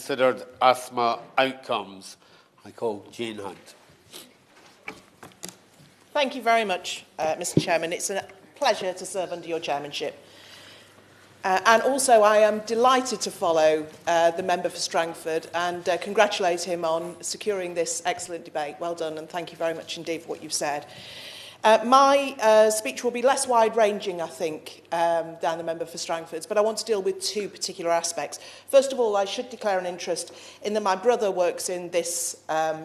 considered asthma outcomes. I call Jane Hunt. Thank you very much, Mr Chairman. It's a pleasure to serve under your chairmanship. And also, I am delighted to follow the member for Strangford and congratulate him on securing this excellent debate. Well done, and thank you very much indeed for what you've said. My speech will be less wide-ranging, I think, than the member for Strangford's, but I want to deal with two particular aspects. First of all, I should declare an interest in that my brother works in this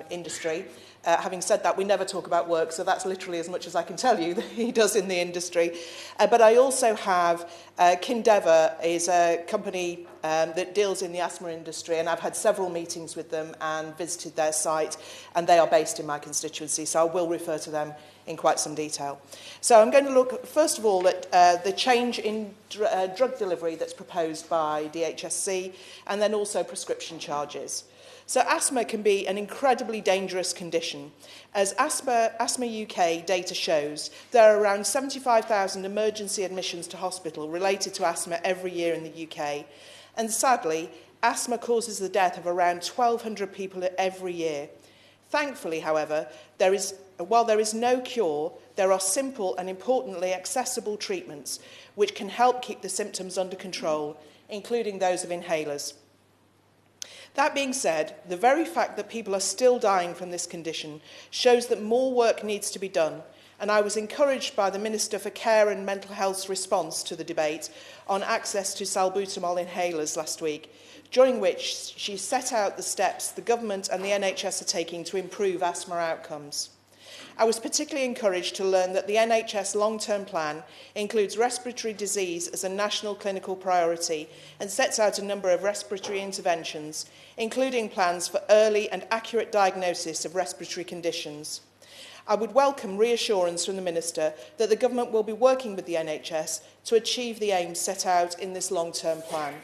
industry. Having said that, we never talk about work, so that's literally as much as I can tell you that he does in the industry. But I also have Kindeva is a company that deals in the asthma industry, and I've had several meetings with them and visited their site, and they are based in my constituency, so I will refer to them in quite some detail. So I'm going to look, first of all, at the change in drug delivery that's proposed by DHSC, and then also prescription charges. So asthma can be an incredibly dangerous condition. As Asthma UK data shows, there are around 75,000 emergency admissions to hospital related to asthma every year in the UK. And sadly, asthma causes the death of around 1,200 people every year. Thankfully, however, while there is no cure, there are simple and importantly accessible treatments which can help keep the symptoms under control, including those of inhalers. That being said, the very fact that people are still dying from this condition shows that more work needs to be done, and I was encouraged by the Minister for Care and Mental Health's response to the debate on access to salbutamol inhalers last week, during which she set out the steps the government and the NHS are taking to improve asthma outcomes. I was particularly encouraged to learn that the NHS long-term plan includes respiratory disease as a national clinical priority and sets out a number of respiratory interventions, including plans for early and accurate diagnosis of respiratory conditions. I would welcome reassurance from the Minister that the government will be working with the NHS to achieve the aims set out in this long-term plan.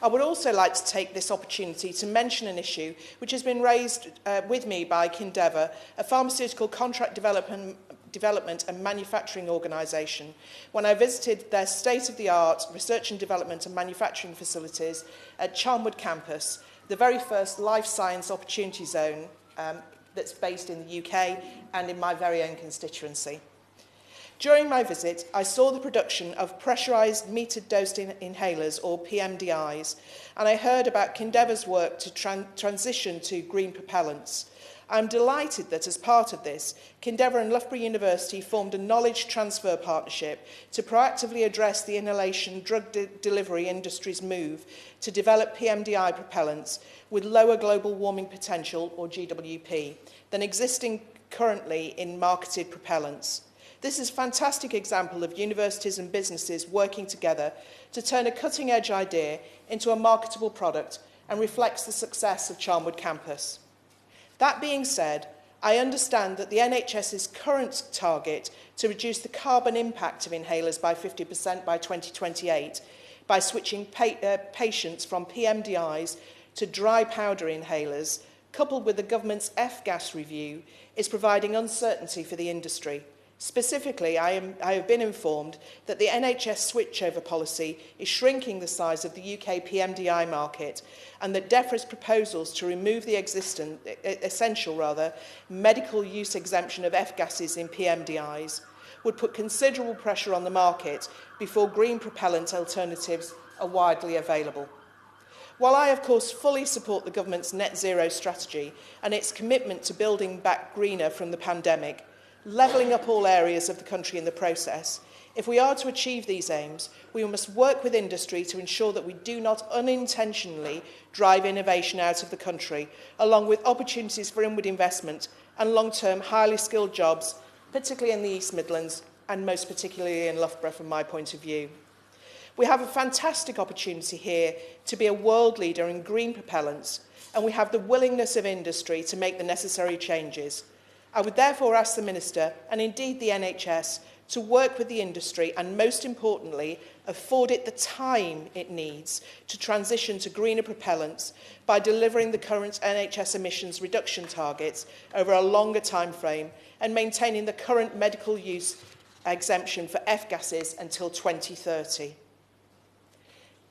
I would also like to take this opportunity to mention an issue which has been raised with me by Kindeva, a pharmaceutical contract development and manufacturing organisation, when I visited their state-of-the-art research and development and manufacturing facilities at Charnwood campus, the very first life science opportunity zone that's based in the UK and in my very own constituency. During my visit, I saw the production of pressurised metered dose inhalers, or PMDIs, and I heard about Kindeva's work to transition to green propellants. I'm delighted that as part of this, Kindeva and Loughborough University formed a knowledge transfer partnership to proactively address the inhalation drug delivery industry's move to develop PMDI propellants with lower global warming potential, or GWP, than existing currently in marketed propellants. This is a fantastic example of universities and businesses working together to turn a cutting-edge idea into a marketable product and reflects the success of Charnwood campus. That being said, I understand that the NHS's current target to reduce the carbon impact of inhalers by 50% by 2028 by switching patients from PMDIs to dry powder inhalers, coupled with the government's F-gas review, is providing uncertainty for the industry. Specifically, I have been informed that the NHS switchover policy is shrinking the size of the UK PMDI market and that DEFRA's proposals to remove the essential medical use exemption of F-gases in PMDIs would put considerable pressure on the market before green propellant alternatives are widely available. While I, of course, fully support the government's net zero strategy and its commitment to building back greener from the pandemic, levelling up all areas of the country in the process, if we are to achieve these aims, we must work with industry to ensure that we do not unintentionally drive innovation out of the country, along with opportunities for inward investment and long-term highly skilled jobs, particularly in the East Midlands and most particularly in Loughborough from my point of view. We have a fantastic opportunity here to be a world leader in green propellants, and we have the willingness of industry to make the necessary changes. I would therefore ask the Minister, and indeed the NHS, to work with the industry and, most importantly, afford it the time it needs to transition to greener propellants by delivering the current NHS emissions reduction targets over a longer time frame and maintaining the current medical use exemption for F-gases until 2030.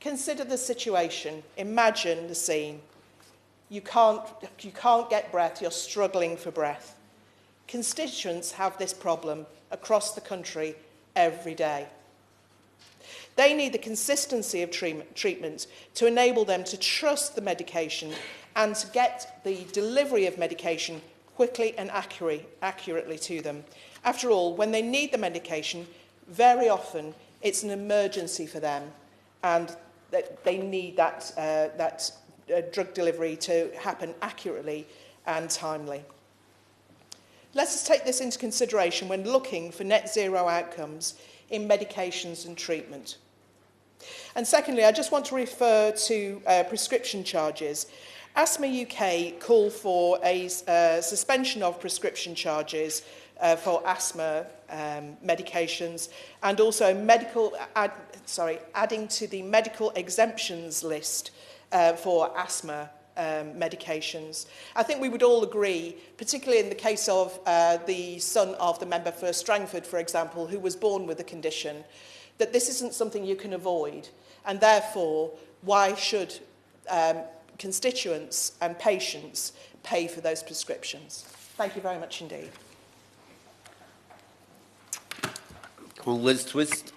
Consider the situation. Imagine the scene. You can't get breath. You're struggling for breath. Constituents have this problem across the country every day. They need the consistency of treatment to enable them to trust the medication and to get the delivery of medication quickly and accurately to them. After all, when they need the medication, very often it's an emergency for them, and that they need that drug delivery to happen accurately and timely. Let us take this into consideration when looking for net zero outcomes in medications and treatment. And secondly, I just want to refer to prescription charges. Asthma UK call for a suspension of prescription charges for asthma medications, and also adding to the medical exemptions list for asthma medications. I think we would all agree, particularly in the case of the son of the member for Strangford, for example, who was born with the condition, that this isn't something you can avoid, and therefore, why should constituents and patients pay for those prescriptions? Thank you very much indeed. Liz Twist.